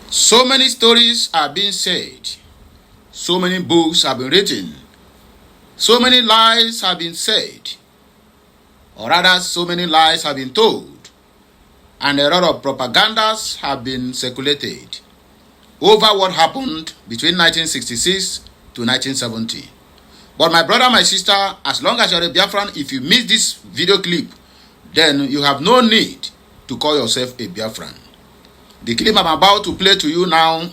So many stories are being said. So many books have been written. So many lies have been said. Or rather, so many lies have been told. And a lot of propagandas have been circulated over what happened between 1966 to 1970. But my brother, my sister, as long as you're a Biafran, if you miss this video clip, then you have no need to call yourself a Biafran. The clip I'm about to play to you now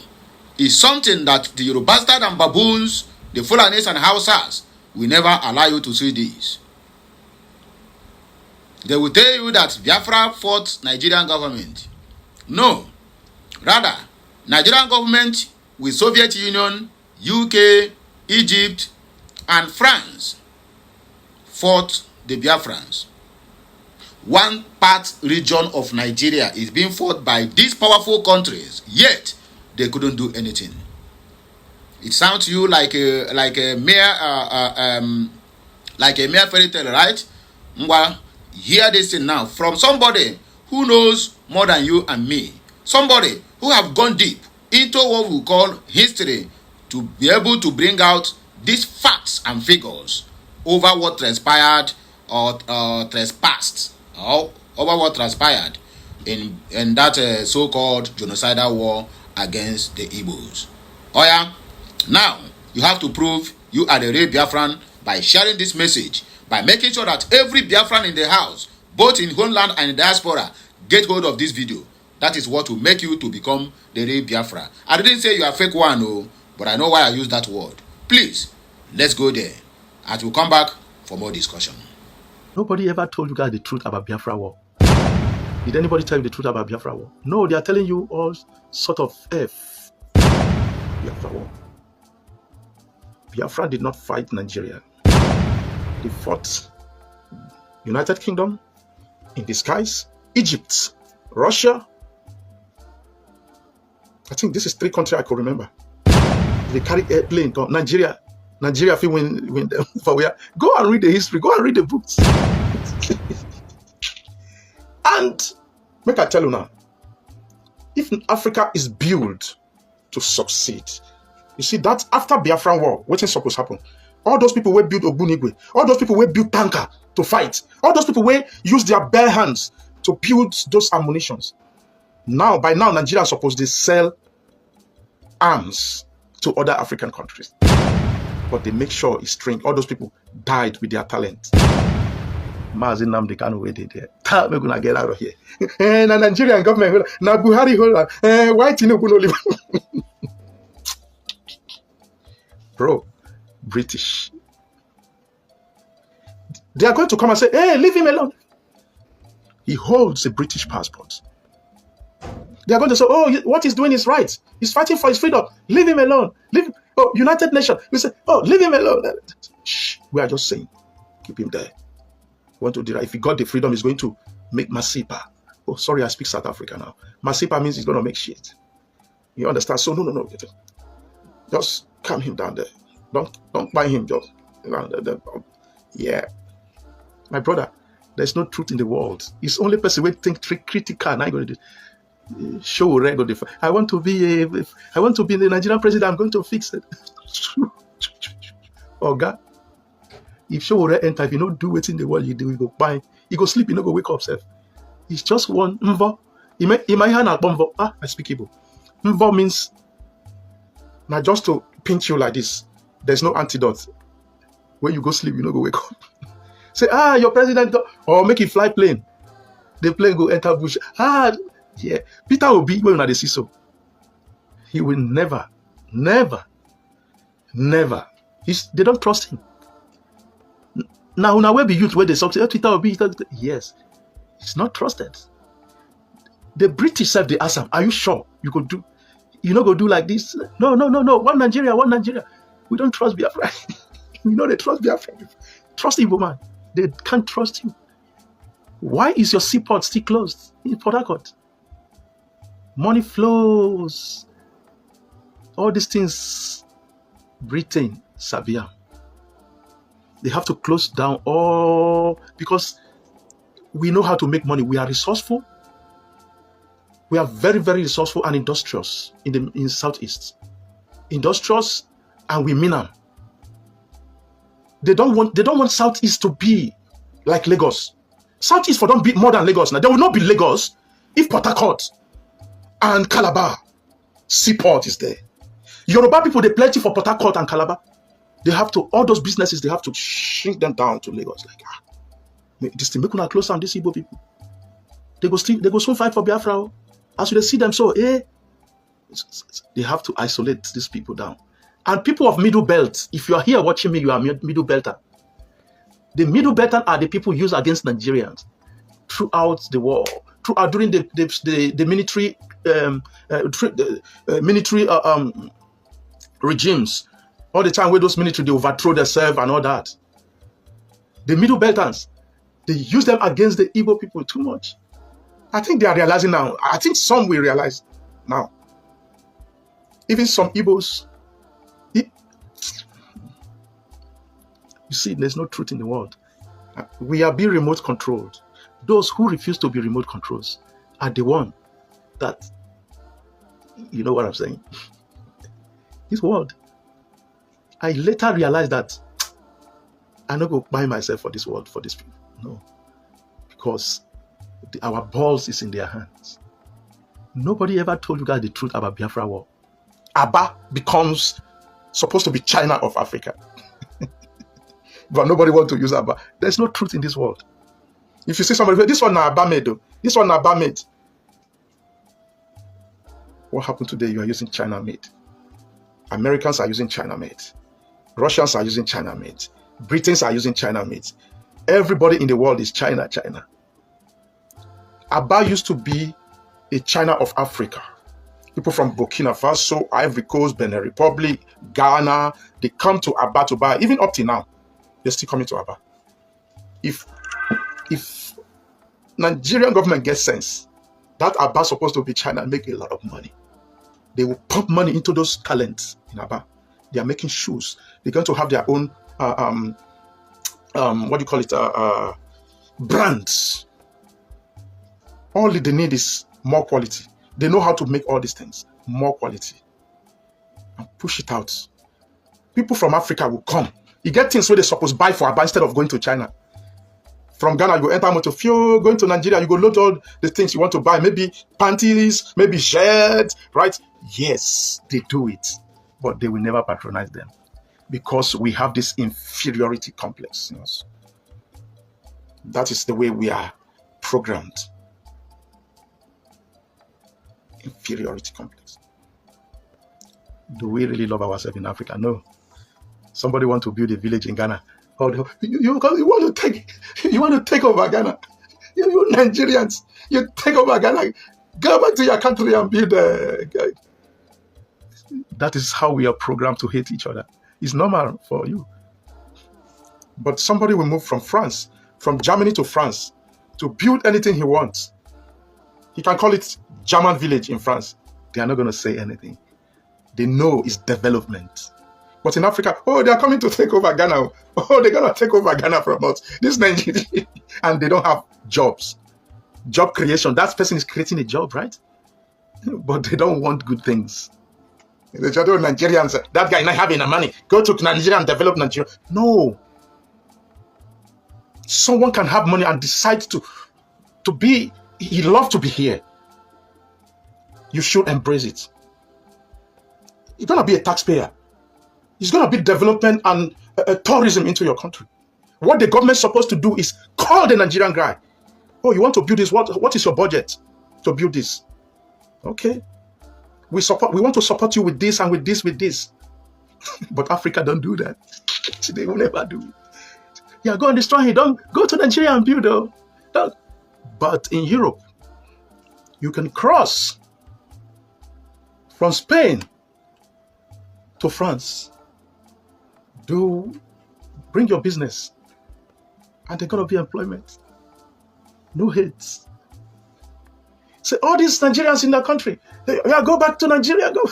is something that the Yoruba bastard and baboons, the Fulanis and Hausas will never allow you to see this. They will tell you that Biafra fought Nigerian government. No. Rather, Nigerian government with Soviet Union, UK, Egypt, and France fought the Biafrans. One part region of Nigeria is being fought by these powerful countries, yet they couldn't do anything. It sounds to you like a mere fairy tale, right? Well, hear this thing now from somebody who knows more than you and me. Somebody who have gone deep into what we call history to be able to bring out these facts and figures over what transpired or trespassed, or over what transpired in that so-called genocidal war against the Igbos. Oh yeah? Now, you have to prove you are the real Biafran by sharing this message, by making sure that every Biafran in the house, both in homeland and in diaspora, get hold of this video. That is what will make you to become the real Biafra. I didn't say you are fake one, no, but I know why I use that word. Please, let's go there. As we come back for more discussion. Nobody ever told you guys the truth about Biafra war. Did anybody tell you the truth about Biafra war? No, they are telling you all sort of F. Biafra war. Biafra did not fight Nigeria. They fought United Kingdom, in disguise, Egypt, Russia. I think this is 3 countries I could remember. They carry airplane to Nigeria. Nigeria, if you win them for where? Go and read the history. Go and read the books. And make I tell you now, if Africa is built to succeed, you see that after Biafran war, what is supposed to happen? All those people will build Ogbunigwe, all those people will build tanker to fight, all those people will use their bare hands to build those ammunitions. Now, by now, Nigeria is supposed to sell arms to other African countries. But they make sure it's trained. All those people died with their talent. Mazin Nnamdi Kanu where they there. Tell me gonna get out of here. Na Nigerian government, na Buhari hold why Tinubu no live? Bro, British. They are going to come and say, hey, leave him alone. He holds a British passport. They are going to say, oh, what he's doing is right. He's fighting for his freedom. Leave him alone. Leave him. Oh, United Nations. We say, oh, leave him alone. Shh. We are just saying, keep him there. Want to do that. If he got the freedom, he's going to make Masipa. Oh, sorry, I speak South Africa now. Masipa means he's going to make shit. You understand? So no. Just calm him down there. Don't buy him. Just yeah. My brother, there's no truth in the world. It's only person who think critical. Now going to do. Show regular. I want to be the Nigerian president. I'm going to fix it. Oh God. If show enter, if you don't do it in the world, you do, you go buy, you go sleep, you don't go wake up self. It's just one mvo. I speak Igbo. Mvo means now just to pinch you like this. There's no antidote. When you go sleep, you don't go wake up. Say, your president, or make it fly plane. The plane go enter bush. Yeah. Peter will be when they see so. He will never. They don't trust him. Now where be youth where they say Peter will be? Yes. He's not trusted. The British said they asked him, are you sure you could do? You not go do like this? No. One Nigeria. We don't trust Biafra. We know they trust Biafra. Trust Igbo man. They can't trust you. Why is your seaport still closed in Port Harcourt? Money flows. All these things, Britain, Sabia. They have to close down all because we know how to make money. We are resourceful. We are very, very resourceful and industrious in Southeast. Industrious, and we mean them. They don't want Southeast to be like Lagos. Southeast for don't be more than Lagos now. There will not be Lagos if Port Harcourt and Calabar seaport is there. Yoruba people, they plenty for Port Harcourt and Calabar. They have to, all those businesses, they have to shrink them down to Lagos. Like, this thing, make una close down these Igbo people. They go so fight for Biafra. As you see them, so they have to isolate these people down. And people of Middle Belt, if you are here watching me, you are Middle Belter. The Middle Belter are the people used against Nigerians throughout the war, during the military regimes. All the time where those military, they overthrow themselves and all that. The Middle Belters, they use them against the Igbo people too much. I think they are realizing now. I think some will realize now. Even some Igbos. You see, there's no truth in the world. We are being remote controlled. Those who refuse to be remote controls are the one that, you know what I'm saying? This world. I later realized that I'm not going to buy myself for this world, for these people. No. Because our balls is in their hands. Nobody ever told you guys the truth about Biafra war. Aba becomes supposed to be China of Africa. But nobody wants to use Aba. There's no truth in this world. If you see somebody, this one na Aba made, though. This one na Aba made. What happened today? You are using China made. Americans are using China made. Russians are using China made. Britons are using China made. Everybody in the world is China. Aba used to be a China of Africa. People from Burkina Faso, Ivory Coast, Benin Republic, Ghana, they come to Aba to buy. Even up to now, they're still coming to Aba. If Nigerian government gets sense, that Aba is supposed to be China and make a lot of money. They will pump money into those talents in Aba. They are making shoes. They're going to have their own, brands. All they need is more quality. They know how to make all these things. More quality. And push it out. People from Africa will come. You get things where they're supposed to buy for Aba instead of going to China. From Ghana, you go enter motor. If you're going to Nigeria, you go load all the things you want to buy. Maybe panties, maybe shirts, right? Yes, they do it. But they will never patronize them. Because we have this inferiority complex. You know? That is the way we are programmed. Inferiority complex. Do we really love ourselves in Africa? No. Somebody want to build a village in Ghana. Oh, you want to take over Ghana. You Nigerians, you take over Ghana. Go back to your country and build a. That is how we are programmed to hate each other. It's normal for you. But somebody will move from France, from Germany to France, to build anything he wants. He can call it German village in France. They are not going to say anything. They know it's development. But in Africa, they are coming to take over Ghana. They're going to take over Ghana from us. This Nigeria. And they don't have jobs. Job creation. That person is creating a job, right? But they don't want good things. The Nigerians, that guy not having the money. Go to Nigeria and develop Nigeria. No. Someone can have money and decide to be, he loves to be here. You should embrace it. You're going to be a taxpayer. It's going to be development and tourism into your country. What the government is supposed to do is call the Nigerian guy. Oh, you want to build this? What is your budget to build this? Okay. We want to support you with this and with this. But Africa don't do that. They will never do it. Yeah, go and destroy it. Don't go to Nigeria and build it. But in Europe, you can cross from Spain to France. Bring your business. And there's going to be employment. No hate. Say, all these Nigerians in the country, go back to Nigeria. Go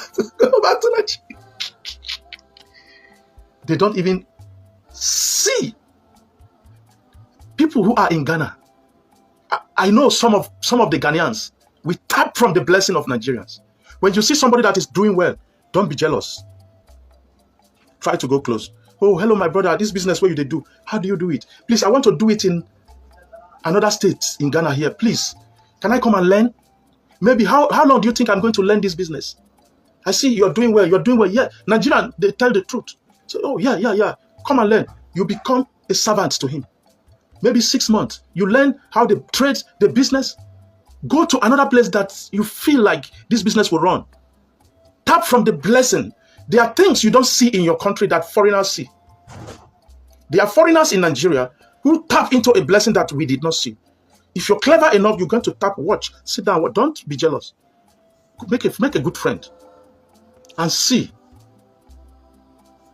back to Nigeria. They don't even see people who are in Ghana. I know some of the Ghanaians We tap from the blessing of Nigerians. When you see somebody that is doing well, don't be jealous. Try to go close. Oh, hello, my brother. This business where you do, how do you do it? Please, I want to do it in another state in Ghana here. Please, can I come and learn? Maybe how long do you think I'm going to learn this business? I see you're doing well. You're doing well. Yeah, Nigerian, they tell the truth. So, oh, yeah. Come and learn. You become a servant to him. Maybe 6 months. You learn how they trade the business. Go to another place that you feel like this business will run. Tap from the blessing. There are things you don't see in your country that foreigners see. There are foreigners in Nigeria who tap into a blessing that we did not see. If you're clever enough, you're going to tap, watch, sit down, don't be jealous. Make a good friend and see.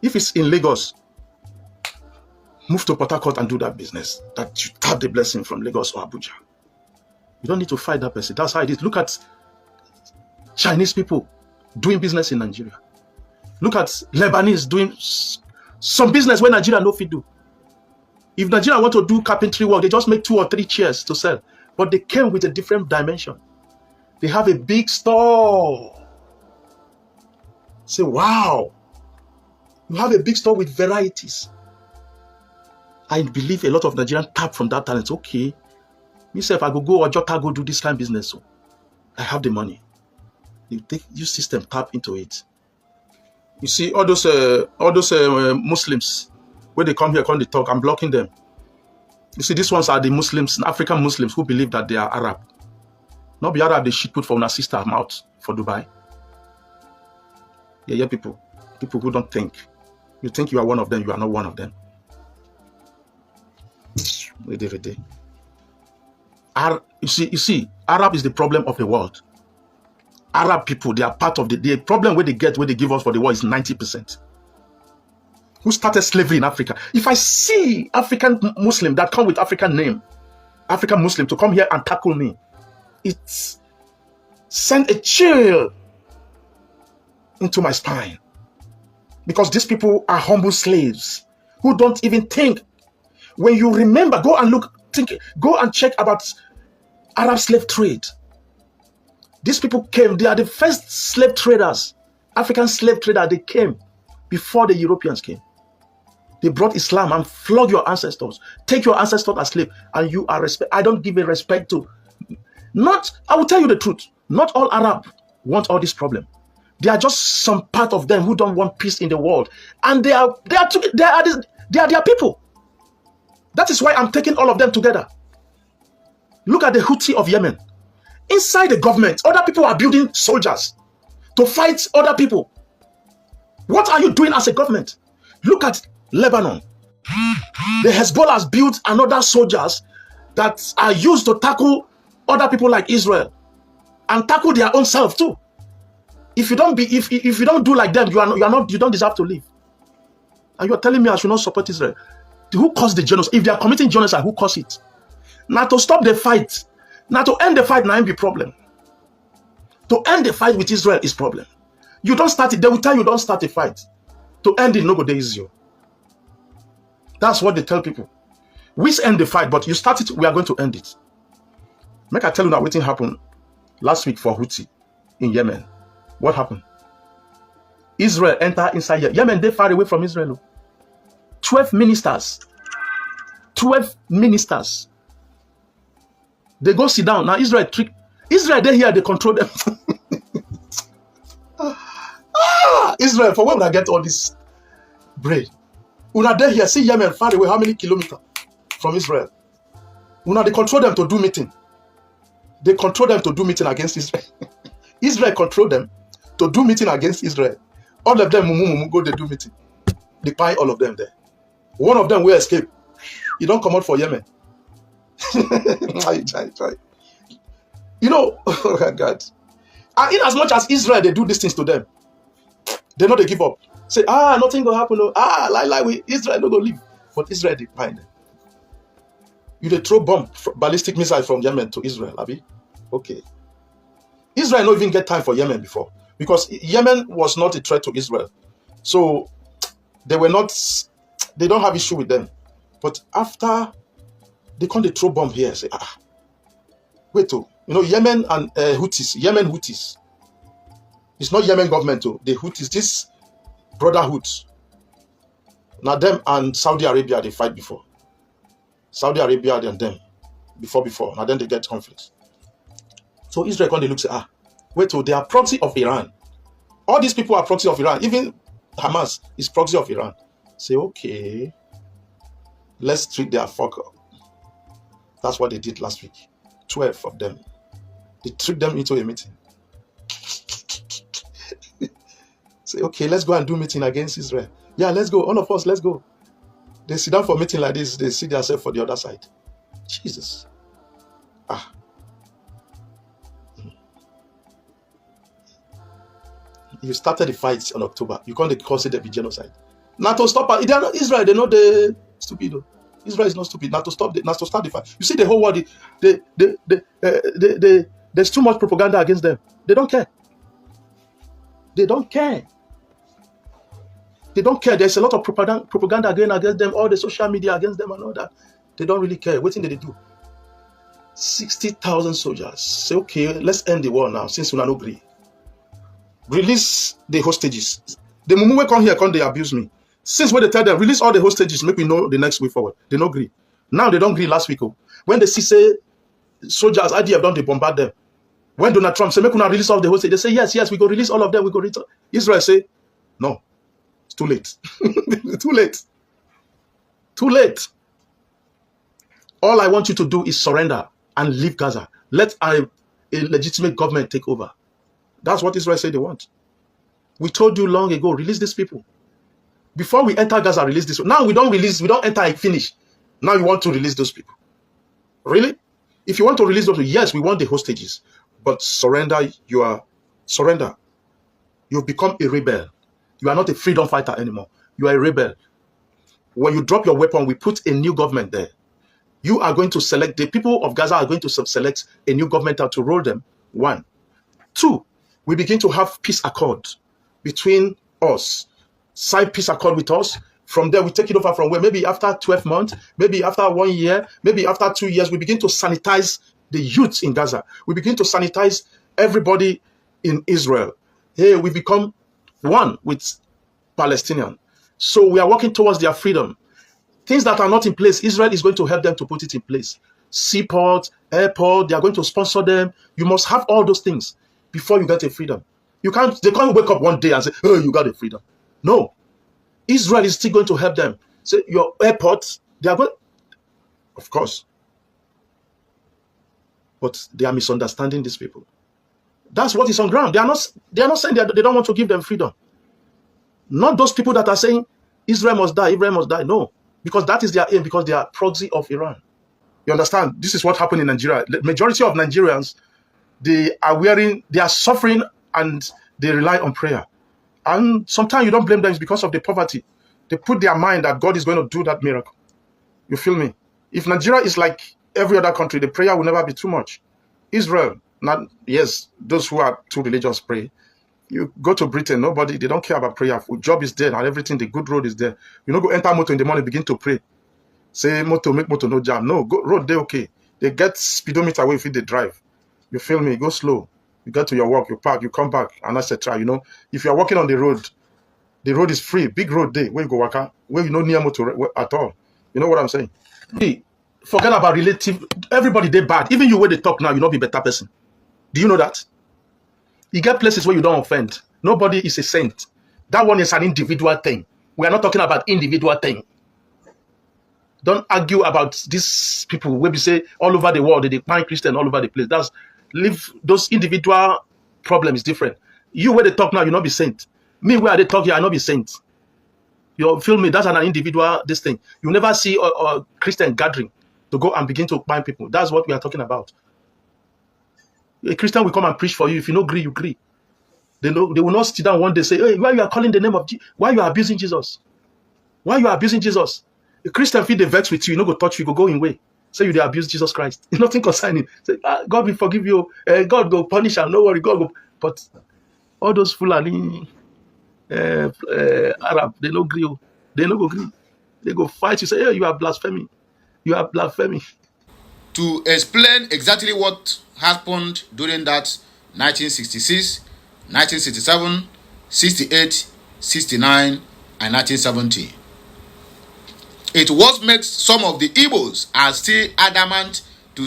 If it's in Lagos, move to Port Harcourt and do that business. That you tap the blessing from Lagos or Abuja. You don't need to fight that person. That's how it is. Look at Chinese people doing business in Nigeria. Look at Lebanese doing some business where Nigeria no fit do. If Nigeria want to do carpentry work, they just make 2 or 3 chairs to sell. But they came with a different dimension. They have a big store. Say, wow. You have a big store with varieties. I believe a lot of Nigerians tap from that talent. Okay. Myself, I go Ojukwu, go do this kind of business. So I have the money. You take your system, tap into it. You see all those Muslims, when they come here, come they talk, I'm blocking them. You see, these ones are the Muslims, African Muslims who believe that they are Arab. Not be Arab, they should put for una sister mouth for Dubai. Yeah, people who don't think. You think you are one of them, you are not one of them. You see, Arab is the problem of the world. Arab people, they are part of the problem where they give us for the world is 90%. Who started slavery in Africa? If I see African Muslim that come with African name, African Muslim to come here and tackle me, it's sent a chill into my spine. Because these people are humble slaves who don't even think. When you remember, go and check about Arab slave trade. These people came, they are the first slave traders, African slave traders, they came before the Europeans came. They brought Islam and flogged your ancestors. Take your ancestors as slaves, and you are respect. I don't give a respect to. I will tell you the truth. Not all Arab want all this problem. There are just some part of them who don't want peace in the world, and they are their people. That is why I'm taking all of them together. Look at the Houthi of Yemen. Inside the government, other people are building soldiers to fight other people. What are you doing as a government? Look at Lebanon. The Hezbollah has built another soldiers that are used to tackle other people like Israel and tackle their own self too. If you don't do like them, you don't deserve to live. And you are telling me I should not support Israel. Who caused the genocide? If they are committing genocide, who caused it? Now to stop the fight. Now to end the fight, now be problem. To end the fight with Israel is problem. You don't start it. They will tell you don't start a fight. To end it, nobody is you. That's what they tell people. We end the fight, but you start it, we are going to end it. Make I tell you now what happened last week for Houthi in Yemen. What happened? Israel enter inside Yemen. Yemen, they far away from Israel. 12 ministers. 12 ministers. They go sit down. Now Israel, they here, they control them. Israel, for when I get all this bread. Una they here, see Yemen far away, how many kilometers from Israel? Una, they control them to do meeting. They control them to do meeting against Israel. Israel control them to do meeting against Israel. All of them, go they do meeting. They buy all of them there. One of them will escape. He don't come out for Yemen. Try. You know, oh my God. And in as much as Israel, they do these things to them, they know they give up. Say, nothing will happen. No. Israel don't go leave. But Israel, they find them. You they throw ballistic missiles from Yemen to Israel, Abi? Okay. Israel don't even get time for Yemen before. Because Yemen was not a threat to Israel. So, they don't have issue with them. But after they come, they throw bomb here, say, wait, You know, Yemen and Houthis. Yemen Houthis. It's not Yemen government, though. The Houthis, this brotherhood. Now them and Saudi Arabia, they fight before. Saudi Arabia and them. Before. Now then they get conflicts. So Israel, when they look, say, wait, they are proxy of Iran. All these people are proxy of Iran. Even Hamas is proxy of Iran. Say, okay, let's treat their fuck up. That's what they did last week. 12 of them. They tricked them into a meeting. Say, okay, let's go and do meeting against Israel. Yeah, let's go. All of us, let's go. They sit down for a meeting like this. They see themselves for the other side. Jesus. You started the fights on October. You can't consider it be genocide. NATO stop it. They are not Israel. They know the stupid. Israel is not stupid. NATO start the fight. You see the whole world. There's too much propaganda against them. They don't care. They don't care. They don't care. There's a lot of propaganda going against them. All the social media against them and all that. They don't really care. What thing did they do? 60,000 soldiers. Say, okay, let's end the war now since we don't agree. Release the hostages. The moment we come here, they abuse me. Since when they tell them, release all the hostages, make me know the next way forward. They don't agree. Now they don't agree last week. When they see, say, soldiers, IDF don't, they bombard them. When Donald Trump say, make we release all the hostages, they say, yes, we go release all of them, we go release. Israel say, no, it's too late. Too late. Too late. All I want you to do is surrender and leave Gaza. Let a legitimate government take over. That's what Israel said they want. We told you long ago, release these people. Before we enter Gaza, release this. Now we don't enter and finish. Now you want to release those people. Really? If you want to release those people, yes, we want the hostages. But surrender. You've become a rebel. You are not a freedom fighter anymore. You are a rebel. When you drop your weapon, we put a new government there. You are going to select, the people of Gaza are going to select a new government to rule them. 1. 2, we begin to have peace accord between us. Sign peace accord with us. From there, we take it over from where maybe after 12 months, maybe after 1 year, maybe after 2 years, we begin to sanitize the youth in Gaza. We begin to sanitize everybody in Israel. Hey, we become one with Palestinians. So we are working towards their freedom. Things that are not in place, Israel is going to help them to put it in place. Seaport, airport, they are going to sponsor them. You must have all those things before you get a freedom. They can't wake up one day and say, oh, you got a freedom. No. Israel is still going to help them. So your airport, they are going, of course. But they are misunderstanding these people. That's what is on ground. They are not saying they don't want to give them freedom. Not those people that are saying Israel must die, Israel must die. No. Because that is their aim, because they are proxy of Iran. You understand? This is what happened in Nigeria. The majority of Nigerians, they are suffering and they rely on prayer. And sometimes you don't blame them, it's because of the poverty. They put their mind that God is going to do that miracle. You feel me? If Nigeria is like every other country, the prayer will never be too much. Israel, yes, those who are too religious pray. You go to Britain, they don't care about prayer. Job is there and everything, the good road is there. You know, go enter motor in the morning, begin to pray. Say motor, make motor no jam. No, go road, they okay. They get speedometer away if they drive. You feel me? Go slow. You get to your work, you park, you come back, and etc. You know, if you are walking on the road is free, big road day, where you go waka, where you no near motor at all. You know what I'm saying? Hey, forget about relative, everybody they bad. Even you where they talk now, you not be a better person. Do you know that? You get places where you don't offend. Nobody is a saint. That one is an individual thing. We are not talking about individual thing. Don't argue about these people where we say all over the world, they find Christian all over the place. Leave those individual problems different. You where they talk now, you not be saint. Me where they talk here, I not be saint. You feel me? That's an individual this thing. You never see a Christian gathering to go and begin to find people. That's what we are talking about. A Christian will come and preach for you. If you don't agree, you agree. They will not sit down one day and say, hey, why you are calling the name of Jesus? Why you are abusing Jesus? Why you are abusing Jesus? A Christian feel the vex with you, you no go touch you, go in way. Say you they abuse Jesus Christ. It's nothing concerning. Say, God will forgive you. God will punish you. No worry, God will. But all those Fulani Arab, they no agree. They no go agree. They go fight you. Say, hey, you are blaspheming. You are blaspheming. to explain exactly what happened during that 1966, 1967, 68, 69, and 1970. It was makes some of the Igbos are still adamant to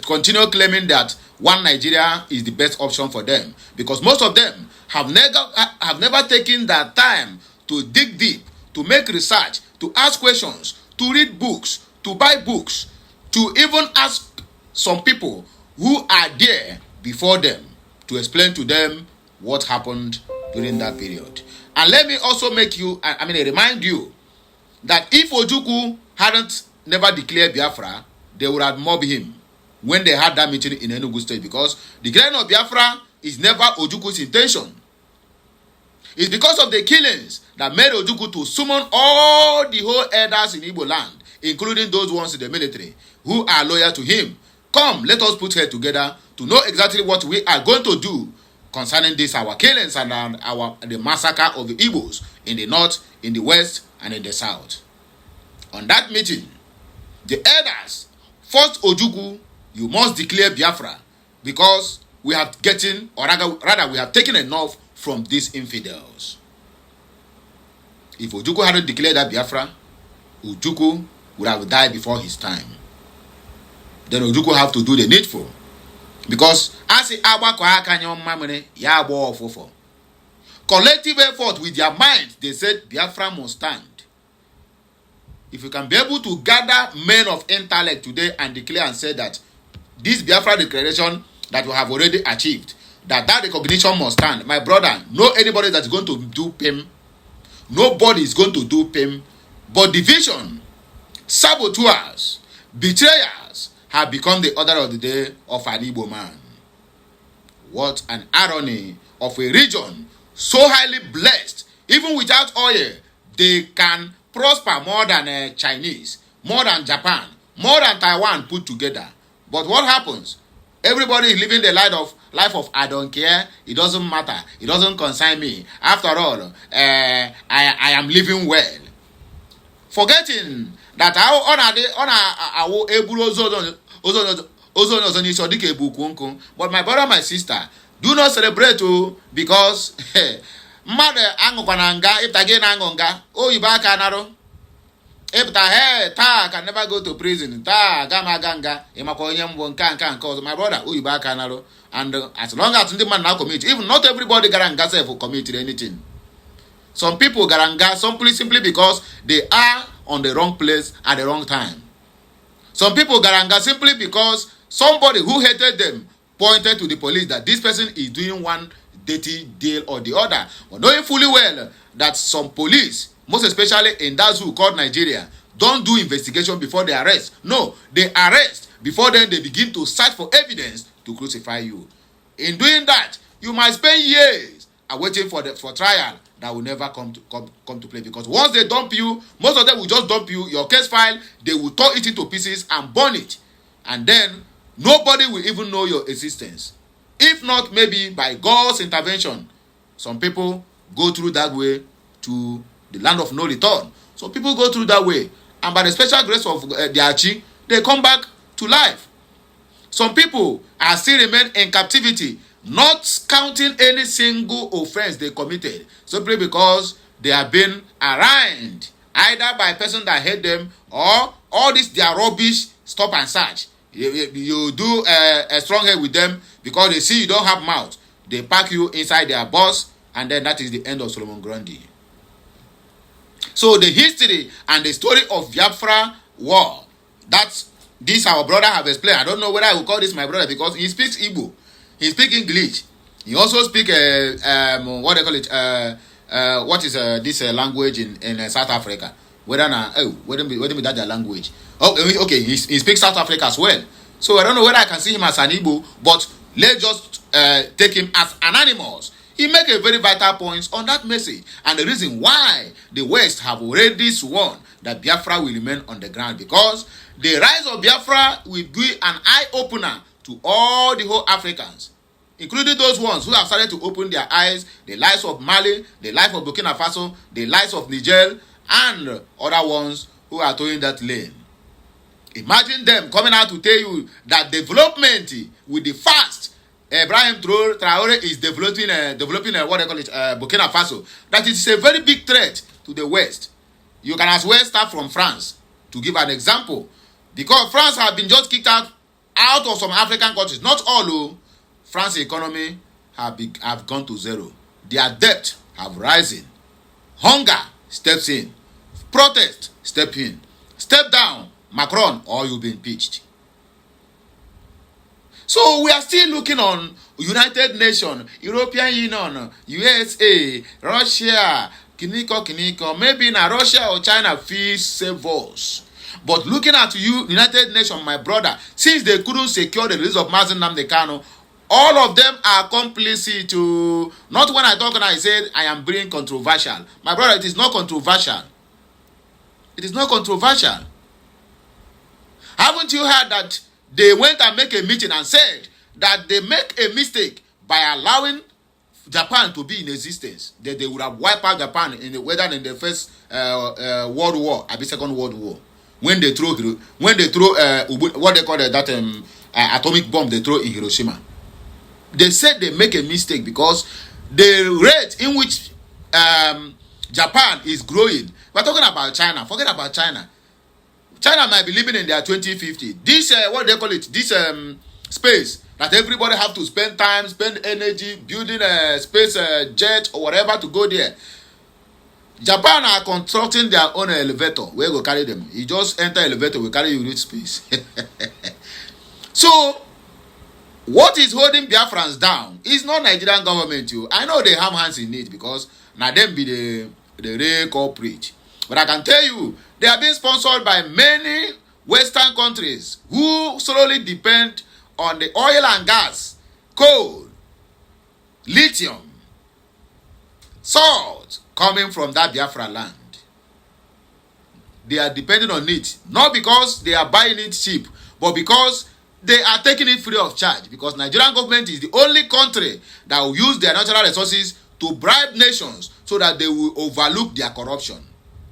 continue claiming that one Nigeria is the best option for them, because most of them have never taken that time to dig deep, to make research, to ask questions, to read books, to buy books, to even ask some people who are there before them to explain to them what happened during that period. And let me also remind you that if Ojukwu hadn't never declared Biafra, they would have mobbed him when they had that meeting in Enugu State, because declaring of Biafra is never Ojukwu's intention. It's because of the killings that made Ojukwu to summon all the whole elders in Igbo land, including those ones in the military who are loyal to him. Come, let us put heads together to know exactly what we are going to do concerning this, our killings and the massacre of the Igbos in the north, in the west, and in the south. On that meeting, the elders forced Ojukwu, you must declare Biafra, because we have we have taken enough from these infidels. If Ojukwu hadn't declared that Biafra, Ojukwu would have died before his time. Then Ojukwu have to do the needful, because as collective effort with their mind, they said Biafra must stand. If you can be able to gather men of intellect today and declare and say that this Biafra declaration that we have already achieved, that recognition must stand, my brother, no anybody that's going to do PIM, nobody is going to do PIM, but division, saboteurs, betrayers have become the order of the day of an Igbo man. What an irony of a region so highly blessed, even without oil, they can prosper more than Chinese, more than Japan, more than Taiwan put together. But what happens? Everybody is living the life of I don't care, it doesn't matter, it doesn't concern me. After all, I am living well. Forgetting that but my brother, my sister, do not celebrate because mother angokwananga if again angonga ibaka naro if ta can never go to prison ta gamaganga imakonye mbo nka my brother ibaka naro. And as long as the man now commit, even not everybody garanga self will commit anything. Some people garanga simply because they are on the wrong place at the wrong time. Some people garanga simply because somebody who hated them pointed to the police that this person is doing one dirty deal or the other. But knowing fully well that some police, most especially in that zoo called Nigeria, don't do investigation before they arrest. No, they arrest. Before then, they begin to search for evidence to crucify you. In doing that, you might spend years waiting for trial that will never come to play, because once they dump you, most of them will just dump you, your case file, they will tear it into pieces and burn it, and then nobody will even know your existence. If not, maybe by God's intervention, some people go through that way to the land of no return. So people go through that way, and by the special grace of the Achi, they come back to life. Some people are still remain in captivity, not counting any single offense they committed, simply because they have been arraigned either by a person that hate them or all this their rubbish stop and search. You do a strong head with them because they see you don't have mouth. They pack you inside their bus, and then that is the end of Solomon Grundy. So the history and the story of Biafra war, that's this our brother have explained. I don't know whether I will call this my brother because he speaks Igbo. He speaks English. He also speaks what they call it. What is this language in South Africa? Whether that their language? Oh, okay. He speaks South Africa as well. So I don't know whether I can see him as an Igbo, but let's just take him as anonymous. He make a very vital point on that message and the reason why the West have already sworn that Biafra will remain on the ground, because the rise of Biafra will be an eye-opener to all the whole Africans, including those ones who have started to open their eyes, the lives of Mali, the life of Burkina Faso, the lives of Niger, and other ones who are towing that lane. Imagine them coming out to tell you that development with the fast Ibrahim Traore is developing what they call it, Burkina Faso. That is a very big threat to the West. You can as well start from France to give an example. Because France have been just kicked out of some African countries. Not all, France's economy have gone to zero. Their debt have risen. Hunger steps in. Protest step in. Step down, Macron, or you'll be impeached. So we are still looking on United Nations, European Union, USA, Russia, Kiniko. Maybe now Russia or China feels save us. But looking at you, United Nations, my brother, since they couldn't secure the release of Mazen Nnamdi Kanu, all of them are complicit to. Not when I talk and I said I am being controversial. My brother, it is not controversial. It is not controversial. Haven't you heard that they went and make a meeting and said that they make a mistake by allowing Japan to be in existence? That they would have wiped out Japan whether in the first World War or the Second World War. When they throw what they call that atomic bomb they throw in Hiroshima. They said they make a mistake because the rate in which Japan is growing. We're talking about China. Forget about China. China might be living in their 2050. This what they call it, this space that everybody have to spend time, spend energy building a space jet or whatever to go there. Japan are constructing their own elevator. Where go carry them? You just enter elevator, we carry you reach space. So, what is holding Biafrans down is not Nigerian government. I know they have hands in it because now them be the real culprit. But I can tell you, they are being sponsored by many Western countries who solely depend on the oil and gas, coal, lithium, salt coming from that Biafra land. They are depending on it, not because they are buying it cheap, but because they are taking it free of charge. Because Nigerian government is the only country that will use their natural resources to bribe nations so that they will overlook their corruption.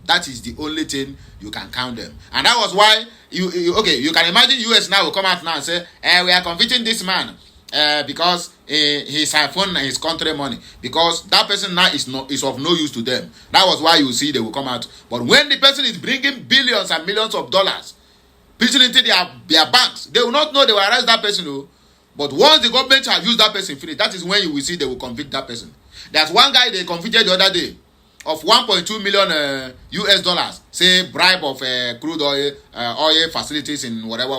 That is the only thing you can count them. And that was why you can imagine US now will come out now and say, we are convicting this man because he's siphoned his country money. Because that person now is of no use to them. That was why you see they will come out. But when the person is bringing billions and millions of dollars, pitching into their banks, they will not know they will arrest that person. But once the government have used that person finish, that is when you will see they will convict that person. There's one guy they convicted the other day of 1.2 million US dollars, say bribe of crude oil facilities in whatever.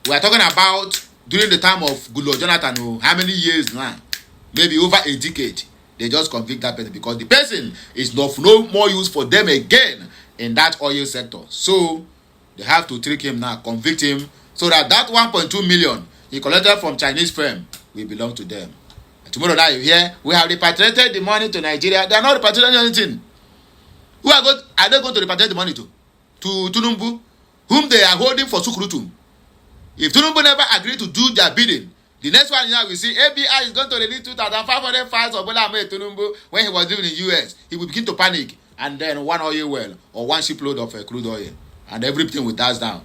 We are talking about during the time of Goodluck Jonathan, how many years now? Maybe over a decade. They just convict that person because the person is of no more use for them again in that oil sector. So they have to trick him now, convict him, so that 1.2 million he collected from Chinese firm will belong to them. Tomorrow now you hear, we have repatriated the money to Nigeria. They are not repatriating anything. Are they going to repatriate the money to Tinubu, whom they are holding for Sukrutum? If Tinubu never agreed to do their bidding, the next one now we see ABI is going to release 2,500 files of Bola Ahmed Tinubu when he was living in the US. He will begin to panic, and then one oil well or one shipload of crude oil, and everything will dash down.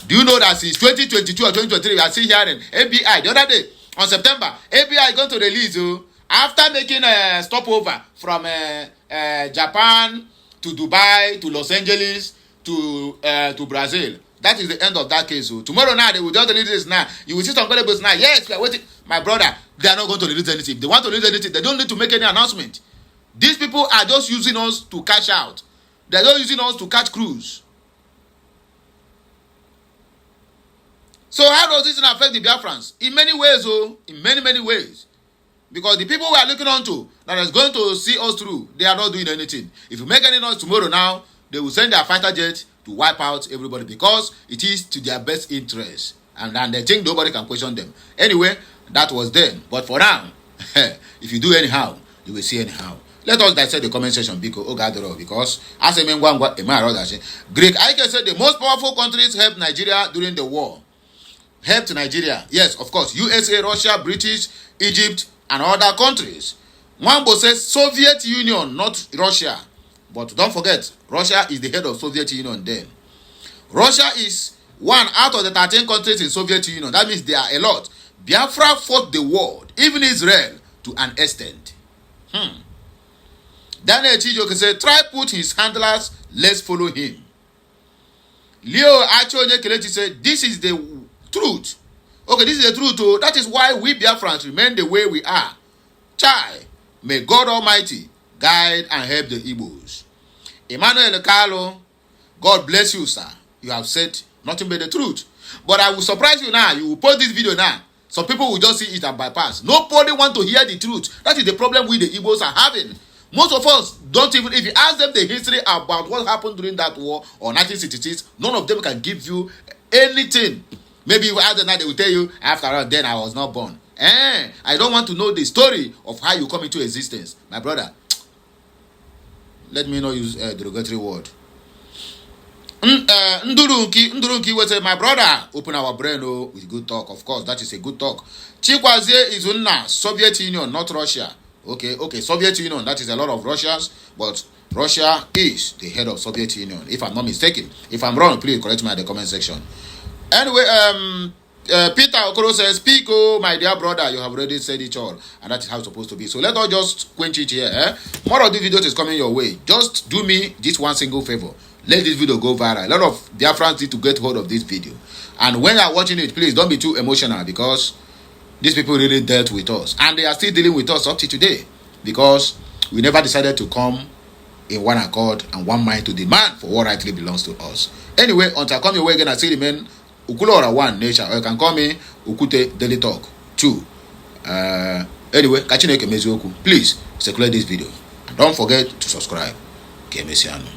Do you know that since 2022 or 2023 we are still hearing ABI? The other day, on September, ABI is going to release after making a stopover from Japan to Dubai to Los Angeles to Brazil. That is the end of that case. Tomorrow now they will just release this now. You will see some colleagues now. Yes, we are waiting. My brother, they are not going to release anything. If they want to release anything, they don't need to make any announcement. These people are just using us to cash out. They are just using us to catch cruise. So how does this affect the Biafrans? In many ways, in many ways. Because the people we are looking onto that is going to see us through, they are not doing anything. If you make any noise tomorrow now, they will send their fighter jet to wipe out everybody because it is to their best interest. And they think nobody can question them. Anyway, that was then. But for now, if you do anyhow, you will see anyhow. Let us dissect the comment section because as a Greek Ike said the most powerful countries helped Nigeria during the war. Helped Nigeria. Yes, of course. USA, Russia, British, Egypt, and other countries. Wambo says Soviet Union, not Russia. But don't forget, Russia is the head of Soviet Union then. Russia is one out of the 13 countries in Soviet Union. That means there are a lot. Biafra fought the world, even Israel, to an extent. Daniel Chijoke said, try put his handlers, let's follow him. Leo Achonye Kelechi said, this is the truth. Okay, this is the truth. Oh. That is why we Biafrans remain the way we are. Chai, may God Almighty guide and help the Igbos. Emmanuel Carlo, God bless you, sir. You have said nothing but the truth. But I will surprise you now. You will post this video now. Some people will just see it and bypass. Nobody want to hear the truth. That is the problem we the Igbos are having. Most of us don't even, if you ask them the history about what happened during that war or 1966, none of them can give you anything. Maybe you ask them now, they will tell you, after all, then I was not born. I don't want to know the story of how you come into existence. My brother, let me not use a derogatory word. Ndurunki will say, my brother, open our brain with good talk. Of course, that is a good talk. Chikwazie is unna Soviet Union, not Russia. Okay, Soviet Union, that is a lot of Russians, but Russia is the head of Soviet Union, if I'm not mistaken. If I'm wrong, please correct me in the comment section. Anyway, Peter Okoro says, speak, oh, my dear brother, you have already said it all, and that is how it's supposed to be. So let us just quench it here. More of the videos is coming your way. Just do me this one single favor. Let this video go viral. A lot of Biafrans need to get hold of this video. And when you are watching it, please don't be too emotional, because these people really dealt with us. And they are still dealing with us up to today, because we never decided to come in one accord and one mind to demand for what rightly belongs to us. Anyway, until I come your way again, I still remain Ukulora 1 Nature, or you can call me Ukute Daily Talk 2. Anyway, Kachineke Mezioku, please circulate this video. And don't forget to subscribe. Kemesiano.